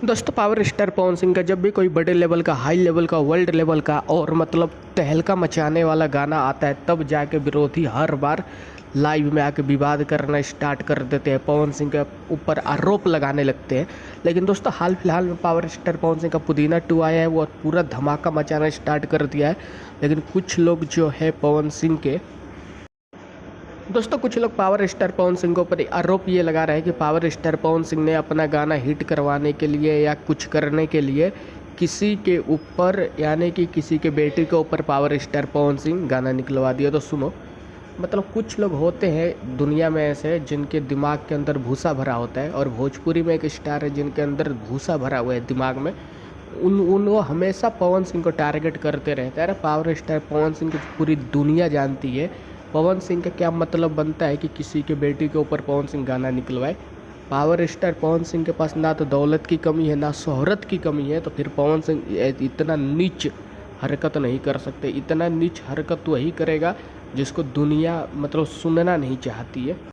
दोस्तों power star Pawan Singh का जब भी कोई बड़े लेवल का, हाई लेवल का, वर्ल्ड लेवल का और मतलब तहलका मचाने वाला गाना आता है, तब जाके विरोधी हर बार लाइव में आके विवाद करना स्टार्ट कर देते हैं, पवन सिंह के ऊपर आरोप लगाने लगते हैं। लेकिन दोस्तों हाल फिलहाल में पावर स्टार पवन सिंह का पुदीना 2 आया है, वो पूरा धमाका मचाना स्टार्ट कर दिया है। लेकिन कुछ लोग जो है पवन सिंह के दोस्तों कुछ लोग पावर स्टार पवन सिंह के ऊपर आरोप ये लगा रहे हैं कि पावर स्टार पवन सिंह ने अपना गाना हिट करवाने के लिए या कुछ करने के लिए किसी के ऊपर, यानी कि किसी के बेटे के ऊपर पावर स्टार पवन सिंह गाना निकलवा दिया। तो सुनो, मतलब कुछ लोग होते हैं दुनिया में ऐसे जिनके दिमाग के अंदर भूसा भरा होता है, और भोजपुरी में एक स्टार है जिनके अंदर भूसा भरा हुआ है दिमाग में। उन वो हमेशा पवन सिंह को टारगेट करते रहते हैं। अरे पावर स्टार पवन सिंह को पूरी दुनिया जानती है, पवन सिंह का क्या मतलब बनता है कि किसी के बेटी के ऊपर पवन सिंह गाना निकलवाए। पावर स्टार पवन सिंह के पास ना तो दौलत की कमी है, ना शोहरत की कमी है, तो फिर पवन सिंह इतना नीच हरकत नहीं कर सकते। इतना नीच हरकत वही करेगा जिसको दुनिया मतलब सुनना नहीं चाहती है।